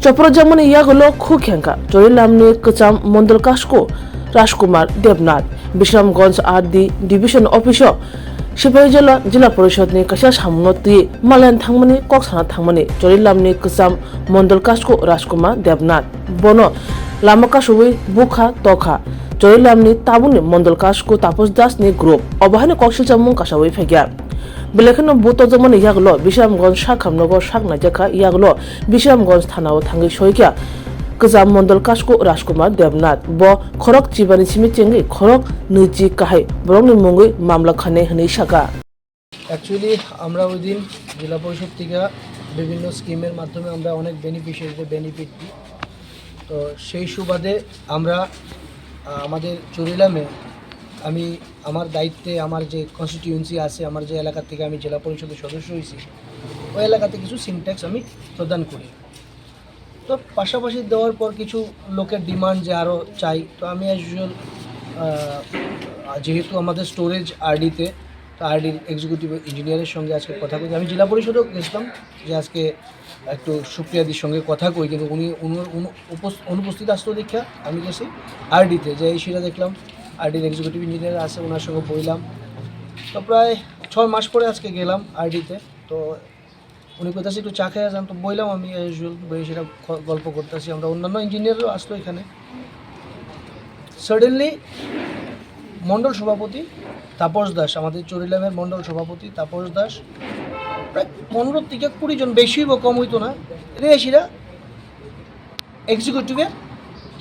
চপরজামনি ইয়াগুলো খুখ্যাঙ্কা চরিলামনি কচাম মন্ডল কাসকো রাজকুমার Debnath Bishramganj RD division অফিসও Sepahijala जिला परिषदनि कासा सामनति मालायन थांमनि कक्साना थांमनि चरिलामनि कचाम मन्डल कासको राजकुमार देबनाथ बनो लामा कासुबै बुखा तखा चरिलामनि ताबुनि मन्डल कासको तापस दासनि ग्रुप अबाहानि कक्सिल जामुं कासाबै फैग्या बेलेखानो बुतजमनि यागलो बिश्रामगंज साखामनगर साखनाजेखा यागलो बिश्रामगंज थानाव थांगै सयख्या कजाम मन्डल कासको राजकुमार देबनाथ ब खरक चिबानि सिमिचेंगै खरक नैजि काहाय बरंनि मुंगै मामला खाने हनै सागा অ্যাকচুয়ালি আমরা ওই দিন জেলা পরিষদ থেকে বিভিন্ন স্কিমের মাধ্যমে আমরা অনেক বেনিফিশিয়ারিদের বেনিফিট দিই। তো সেই সুবাদে আমরা আমাদের চরিলামে আমি আমার দায়িত্বে আমার যে কনস্টিটিউয়েন্সি আছে আমার যে এলাকা থেকে আমি জেলা পরিষদের সদস্য হয়েছি ওই এলাকাতে কিছু সিনট্যাক্স আমি প্রদান করি। তো পাশাপাশি দেওয়ার পর কিছু লোকের ডিমান্ড যে আরও চাই, তো আমি অ্যাজ ইউজুয়াল যেহেতু আমাদের স্টোরেজ আরডিতে, তো আরডির এক্সিকিউটিভ ইঞ্জিনিয়ারের সঙ্গে আজকে কথা কই। আমি জেলা পরিষদেও গেছিলাম যে আজকে একটু সুপ্রিয়াদির সঙ্গে কথা কই, কিন্তু উনি অনুপস্থিত আসতো দেখা আমি গেছি আরডিতে, যে সেটা দেখলাম আরডির এক্সিকিউটিভ ইঞ্জিনিয়ার আছে, ওনার সঙ্গে বইলাম। তো প্রায় 6 মাস পরে আজকে গেলাম আরডিতে। তো উনি কোথায় একটু চা খেয়ে যান, তো বললাম আমি ইউজুয়াল বই সেটা গল্প করতেছি। আমরা অন্যান্য ইঞ্জিনিয়ারও আসলো এখানে। সাডেনলি মণ্ডল সভাপতি তাপস দাস, আমাদের চরিলামের মণ্ডল সভাপতি তাপস দাস, প্রায় 15 থেকে 20 জন, বেশি বা কম হইতো না, রেশিরা এক্সিকিউটিভের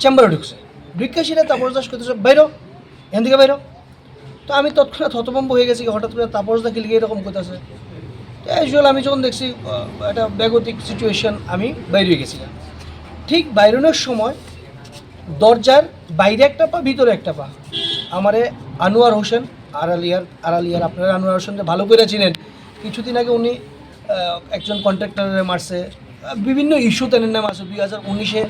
চেম্বারে ঢুকছে। ঢুকেছিরা তাপস দাস করতেছে বাইরো, এখান থেকে বাইরো। তো আমি তৎক্ষণাৎ হতভম্ব হয়ে গেছি, হঠাৎ করে তাপস দাকে লিখে এরকম করতেছে। ইউজুয়াল আমি যখন দেখছি একটা বেগতিক সিচুয়েশন, আমি বাইরে গেছি। ঠিক বাইরনের সময় দরজার বাইরে একটা পা ভিতরে একটা পা আমারে আনোয়ার হোসেন আড়ালিয়ার আপনারা আনোয়ার হোসেনকে ভালো করে চিনেন। কিছুদিন আগে উনি একজন কন্ট্রাক্টরের মারছে, বিভিন্ন ইস্যু তেনের নাম আছে। 2019-এ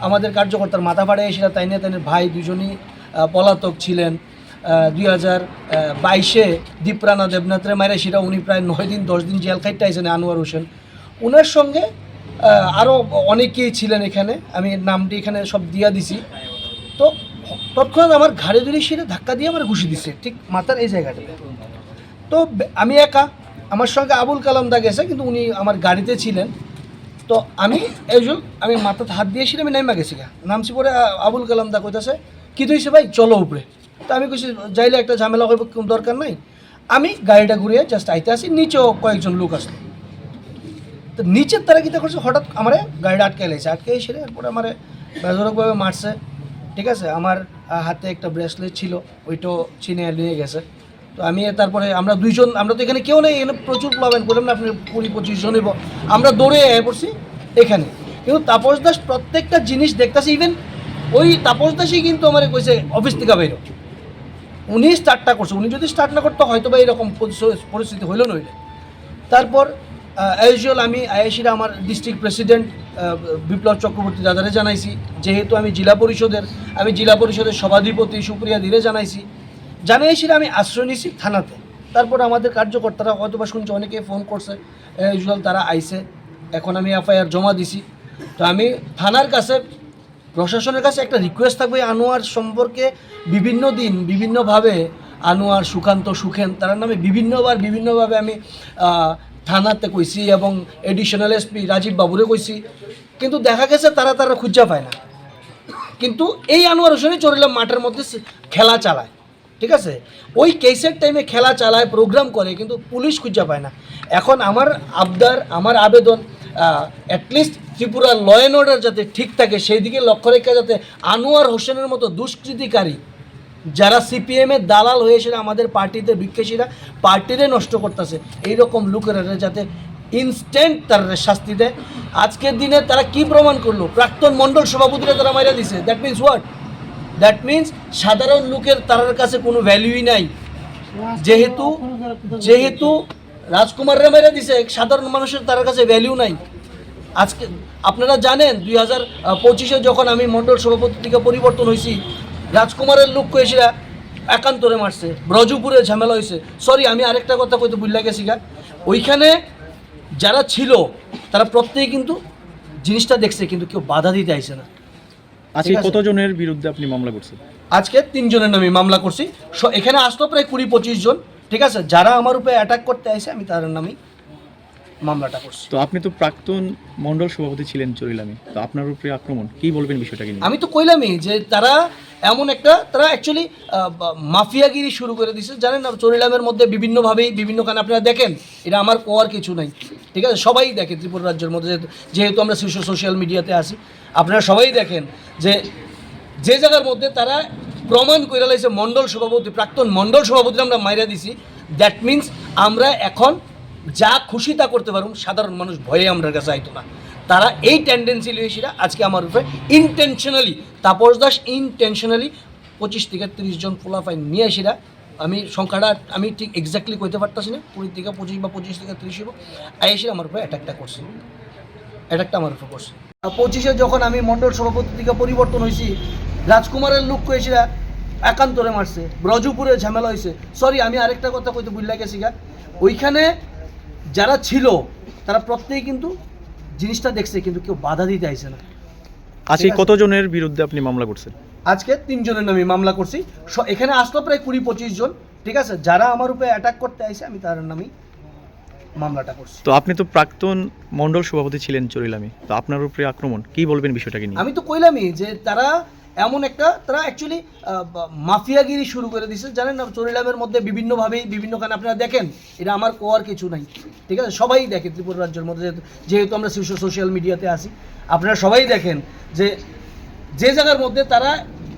আমাদের কার্যকর্তার মাথা ফাড়ে এসেছিলো, তাইনের ভাই দুজনই পলাতক ছিলেন। 2022-এ দীপরানা দেবনাথরে মারে, সেটা উনি প্রায় 9 দিন 10 দিন জেল খাইতে আইছেন আনোয়ার হোসেন। ওনার সঙ্গে আরও অনেকেই ছিলেন এখানে, আমি নামটি এখানে সব দিয়া দিছি। তো তৎক্ষণাৎ আমার ঘাড়ে ধরে সেটা ধাক্কা দিয়ে আমার ঘুষি দিচ্ছে ঠিক মাথার এই জায়গাটাতে। তো আমি একা, আমার সঙ্গে আবুল কালাম দা গেছে, কিন্তু উনি আমার গাড়িতে ছিলেন। তো আমি ইউজুয়াল আমি মাথাতে হাত দিয়েছিলাম, আমি নাইমা গেছি নামছি। পরে আবুল কালাম দা কইতাছে কী হয়েছে ভাই, চলো উপরে। তো আমি কইছি যাইলে একটা ঝামেলা হইব, কোনো দরকার নাই। আমি গাড়িটা ঘুরিয়ে জাস্ট আইতে আসি, নিচেও কয়েকজন লোক আসলো। তো নিচের তারা কী করছে, হঠাৎ আমার গাড়িটা আটকে এলেছে, আটকে এসে এরপরে আমার বেধরকভাবে মারছে। ঠিক আছে, আমার হাতে একটা ব্রেসলেট ছিল, ওইটাও ছিনে নিয়ে গেছে। তো আমি তারপরে আমরা দুইজন, আমরা তো এখানে কেউ নেই, এখানে প্রচুর প্লাবেন বললাম না আপনি 20-25 জন হইব, আমরা দৌড়ে পড়ছি এখানে। কিন্তু তাপস দাস প্রত্যেকটা জিনিস দেখতেছে, ইভেন ওই তাপস দাসই কিন্তু আমার কইছে অফিস থেকে বেরো। উনি স্টার্টটা করছে, উনি যদি স্টার্ট না করতো হয়তো বা এরকম পরিস্থিতি হইল নইলে। তারপর ইউজুয়াল আমি আইএসিরা আমার ডিস্ট্রিক্ট প্রেসিডেন্ট বিপ্লব চক্রবর্তী দাদারে জানাইছি, যেহেতু আমি জেলা পরিষদের সভাধিপতি সুপ্রিয়া দিরে জানাইছি। জানিয়েছিলাম আমি আশ্রয় নিয়েছি থানাতে। তারপর আমাদের কার্যকর্তারা হয়তো বা শুনছে, অনেকে ফোন করছে, ইউজুয়াল তারা আইছে। এখন আমি এফআইআর জমা দিছি। তো আমি থানার কাছে, প্রশাসনের কাছে একটা রিকোয়েস্ট থাকবে, আনোয়ার সম্পর্কে বিভিন্ন দিন বিভিন্নভাবে আনোয়ার, সুকান্ত, সুখেন, তার নামে বিভিন্নভাবে আমি থানাতে কইছি এবং এডিশনাল এসপি রাজীব বাবুরে কইছি, কিন্তু দেখা গেছে তারা খুঁজা পায় না। কিন্তু এই আনোয়ার হোসেনই চরিলাম মাঠের মধ্যে খেলা চালায়। ঠিক আছে, ওই কেসের টাইমে খেলা চালায়, প্রোগ্রাম করে, কিন্তু পুলিশ খুঁজা পায় না। এখন আমার আবদার, আমার আবেদন, at least Tripura law and order যাতে ঠিক থাকে সেই দিকে লক্ষ্য রেখে, যাতে আনোয়ার হোসেনের মতো দুষ্কৃতিকারী যারা সিপিএমের দালাল হয়েছিল আমাদের পার্টিতে, বিক্ষেষীরা পার্টিরে নষ্ট করতেছে, এইরকম লোকেরা যাতে ইনস্ট্যান্ট তার শাস্তি দেয়। আজকের দিনে তারা কি প্রমাণ করলো, প্রাক্তন মণ্ডল সভাপতিরা তারা মাইরা দিছে। That means what? That means সাধারণ লোকের তার কাছে কোনো ভ্যালুই নাই। যেহেতু রাজকুমাররা মেরে দিছে, সাধারণ মানুষের তার কাছে ভ্যালু নাই। আজকে আপনারা জানেন 2025-এ যখন আমি মণ্ডল সভাপতি থেকে পরিবর্তন হয়েছি, রাজকুমারের লোক এসে একান্তরে মারছে, ব্রজপুরে ঝামেলা হয়েছে। সরি, আমি আরেকটা কথা কইতে ভুলে গেছি ওইখানে যারা ছিল তারা প্রত্যেকেই কিন্তু জিনিসটা দেখছে কিন্তু কেউ বাধা দিতে আইছে না। আজকে ঠিক আছে? কতজনের বিরুদ্ধে আপনি মামলা করছেন? আজকে 3 জনের নামে মামলা করছি। এখানে আসতো প্রায় 20-25 জন। ঠিক আছে, যারা আমার উপরে অ্যাটাক করতে আইছে আমি তাদের নামেই মামলাটা করছি। তো আপনি তো প্রাক্তন মন্ডল সভাপতি ছিলেন চরিলামে, তো আপনার উপরে আক্রমণ, কি বলবেন বিষয়টাকে নিয়ে? আমি তো কইলামই যে তারা অ্যাকচুয়ালি মাফিয়াগিরি শুরু করে দিছে। জানেন না, চরিলামের মধ্যে বিভিন্নভাবেই বিভিন্ন কারণে আপনারা দেখেন, এটা আমার কোয়ার কিছু নাই। ঠিক আছে, সবাই দেখে ত্রিপুরা রাজ্যের মধ্যে, যেহেতু আমরা সোশ্যাল মিডিয়াতে আসি, আপনারা সবাই দেখেন যে জায়গার মধ্যে তারা প্রমাণ করে লাইছে মণ্ডল সভাপতি, প্রাক্তন মণ্ডল সভাপতি আমরা মাইরা দিছি। দ্যাট মিনস আমরা এখন যা খুশি তা করতে পারুম, সাধারণ মানুষ ভয়ে আমরা কাছে আইতো না। তারা এই টেন্ডেন্সি লিয়েছিরা আজকে আমার উপরে ইনটেনশনালি, তাপস দাস ইনটেনশনালি 25 থেকে 30 জন পোলাফাইন নিয়ে আসিরা, আমি সংখ্যাটা আমি ঠিক এক্স্যাক্টলি কইতে পারতাছি না, 20 থেকে 25 বা 25 থেকে 30 হবো, আইসিরা আমার উপরে অ্যাটাকটা করছে। অ্যাটাকটা আমার উপরে করছে 25-এ যখন আমি মণ্ডল সভাপতি থেকে পরিবর্তন হয়েছি, রাজকুমারের লোক কয়েছিরা একান্তরে মারছে, ব্রজপুরে ঝামেলা হয়েছে। সরি, আমি আরেকটা কথা কইতে ভুল গেছি গা, ওইখানে যারা ছিল তারা প্রত্যেকেই কিন্তু জিনিসটা দেখছে কিন্তু কেউ বাধা দিতে আইছে না। আজকে কতজনের বিরুদ্ধে আপনি মামলা করছেন? আজকে 3 জনের নামে মামলা করছি। এখানে আসতো প্রায় 20-25 জন। ঠিক আছে, যারা আমার উপরে অ্যাটাক করতে আইছে আমি তাদের নামেই মামলাটা করছি। তো আপনি তো প্রাক্তন মন্ডল সভাপতি ছিলেন চরিলামে, তো আপনার উপরে আক্রমণ, কি বলবেন বিষয়টাকে নিয়ে? আমি তো কইলামই যে তারা অ্যাকচুয়ালি মাফিয়াগিরি শুরু করে দিছে। জানেন না, চরিলামের মধ্যে বিভিন্নভাবেই বিভিন্ন কারণে আপনারা দেখেন, এটা আমার কোয়ার কিছু নাই। ঠিক আছে, সবাই দেখে ত্রিপুরা রাজ্যের মধ্যে, যেহেতু আমরা সোশ্যাল মিডিয়াতে আসি, আপনারা সবাই দেখেন যে জায়গার মধ্যে তারা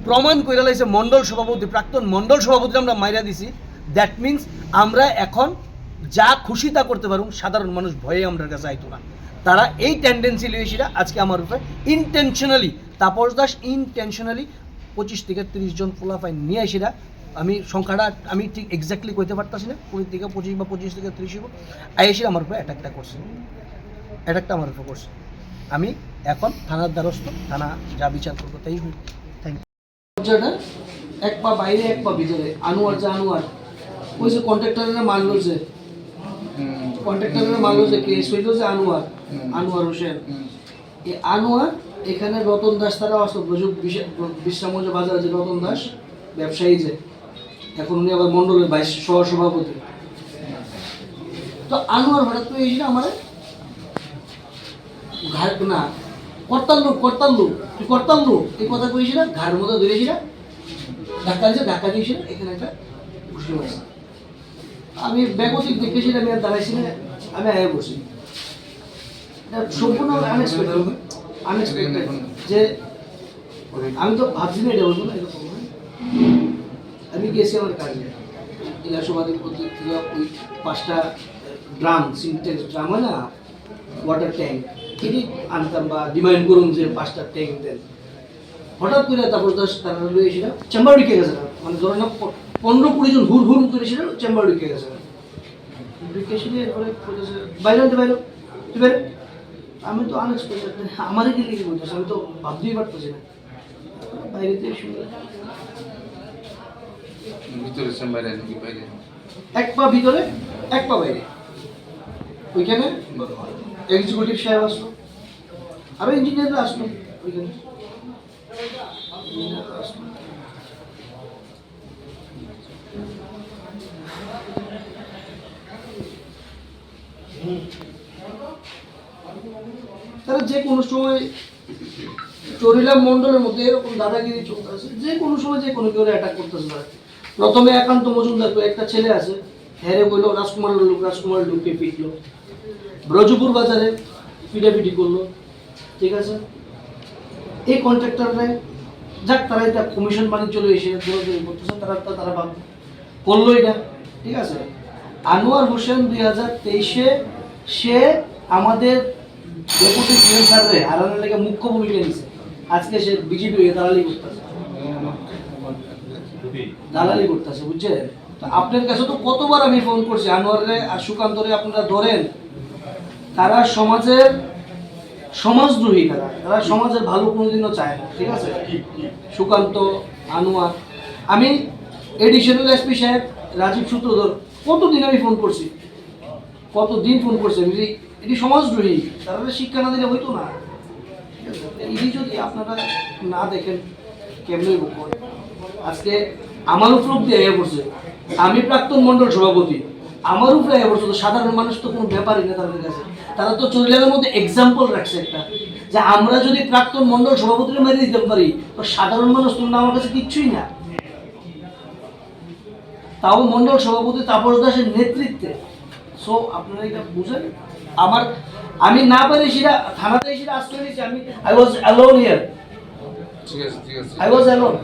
প্রমাণ করে লাইছে মণ্ডল সভাপতি, প্রাক্তন মণ্ডল সভাপতি আমরা মাইরা দিছি। দ্যাট মিনস আমরা এখন যা খুশি তা করতে পারুম, সাধারণ মানুষ ভয়ে আমরা কাছে আইতো না। তারা এই টেন্ডেন্সি লিয়েছিরা আজকে আমার উপরে ইনটেনশনালি, তাপস দাস ইনটেনশনালি 25 থেকে 30 জন পোলাফাইন নিয়ে আসিরা, আমি সংখ্যাটা আমি ঠিক এক্স্যাক্টলি কইতে পারতাছি না, 20 থেকে 25 বা 25 থেকে 30 হবো, আইসিরা আমার উপরে অ্যাটাকটা করছে। অ্যাটাকটা আমার উপরে করছে। আমি এখন থানার দ্বারস্থ, থানা যা বিচার করবো তাই হই। Thank you. এক পা বাইরে এক পা ভিতরে, আনোয়ার ওই যে কন্ট্রাক্টরের মারলো যে কেস হইল যে আনোয়ার হোসেন, এই আনোয়ার এখানে রতন দাস তারা আসতো, বিশ্রামগঞ্জ বাজারে যে রতন দাস ব্যবসায়ী, যে এখন উনি আবার মন্ডলের ভাইস সহসভাপতি। তো আনোয়ার হঠাৎ করে এসে আমার ঘাট না করতাম লোক তুই করতাম লোক এই কথা কইছিল, ঘাড়ের মধ্যে ধরেছিল, ধাক্কা দিয়েছিল, এখানে একটা ঘুষি মারছে। আমি ব্যাগতিক দেখেছি, আমি আর দাঁড়াইছি না, আমি আগে বসি। সম্পূর্ণ আনএক্সপেক্টেড যে আমি তো ভাবছি না এটা বলবো না, এরকম আমি গেছি আমার কাজে ইলাসবাদের পত্রিকা, ওই 5টা ড্রাম, সিনটেক্স ড্রাম হয় না, ওয়াটার ট্যাঙ্ক, এটি আনতাম বা ডিমান্ড করুন যে 5টা ট্যাঙ্ক দেন। হঠাৎ করে তারপর তারা রয়েছিল চেম্বার ঢুকে গেছে, মানে ধরে না 15-20 জন হুর করেছিল, চেম্বার ঢুকে গেছে। বাইরে তুই বাইরে, আমি তো আনএক্সপেক্টেড, আমাদের কি লিখে বলতেছে, আমি তো ভাবতেই পারতেছি না। বাইরেতে শুনে এক পা ভিতরে এক পা বাইরে, ওইখানে এক্সিকিউটিভ সাহেব আসলো, আরো ইঞ্জিনিয়াররা আসলো ওইখানে। তারা যে কোনো সময় চরিলাম মন্ডলের মধ্যে এরকম দাদাগিরি চলতেছে, যে কোনো সময় যে কোনো কেউ অ্যাটাক করতেছে না। প্রথমে একান্ত মজুমদার একটা ছেলে আছে, হ্যারে বললো রাজকুমারের লোককে পিটলো, ব্রজপুর বাজারে পিটাপিটি করলো। ঠিক আছে, এই কন্ট্রাক্টররা যাক, তারা এটা কমিশন বাণিজ্য চলে এসে দৌড়াদৌড়ি করতেছে, তারা ভাব করলো এটা। ঠিক আছে, আনোয়ার হোসেন 2023-এ সে আমাদের ডেপুটি সিএম স্যারের হারানোর লেগে মুখ্য ভূমিকা নিয়েছে। আজকে সে বিজেপি হয়ে দালালি করতেছে, বুঝছেন? আপনার কাছে তো কতবার আমি ফোন করছি, আনোয়ারে আর সুকান্তরে আপনারা ধরেন, তারা সমাজদ্রোহী, তারা সমাজের ভালো কোনোদিনও চায় না। ঠিক আছে, সুকান্ত, আনোয়ার, আমি এডিশনাল এসপি সাহেব রাজীব সূত্রধর কতদিন আমি ফোন করছি, কতদিন ফোন করছি, এটি সমাজদ্রোহী, তারা শিক্ষা না দিলে হইতো না। এই যদি আপনারা না দেখেন কেমনি করে আজকে আমার উপর দিয়ে আয়া পড়ছে, আমি প্রাক্তন মন্ডল সভাপতি, আমার উপরে আয়া পড়ছে, তো সাধারণ মানুষ তো কোনো ব্যাপারই না তাদের কাছে। তারা তো চরিলামের মধ্যে এক্সাম্পল রাখছে একটা, যে আমরা যদি প্রাক্তন মন্ডল সভাপতিকে মেরে দিতে পারি তো সাধারণ মানুষ তোমরা আমার কাছে কিচ্ছুই না। তাও মন্ডল সভাপতি তাপস দাসের নেতৃত্বে। সো আপনারা এটা বুঝেন, আমি না পারি সেটা থানাতে সেটা আশ্রয় নিয়েছি, I was alone here, I was alone.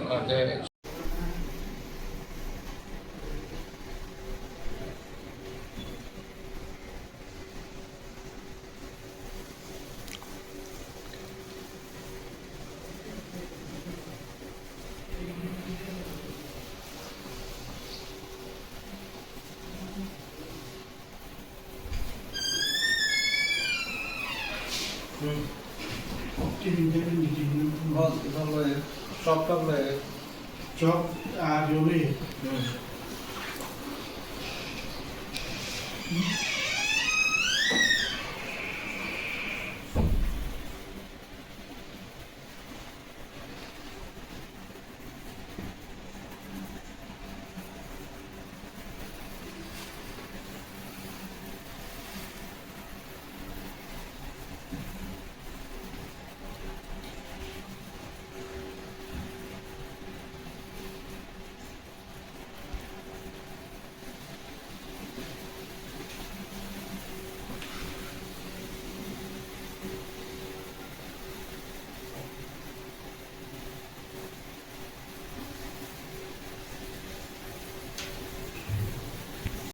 চক আর জমি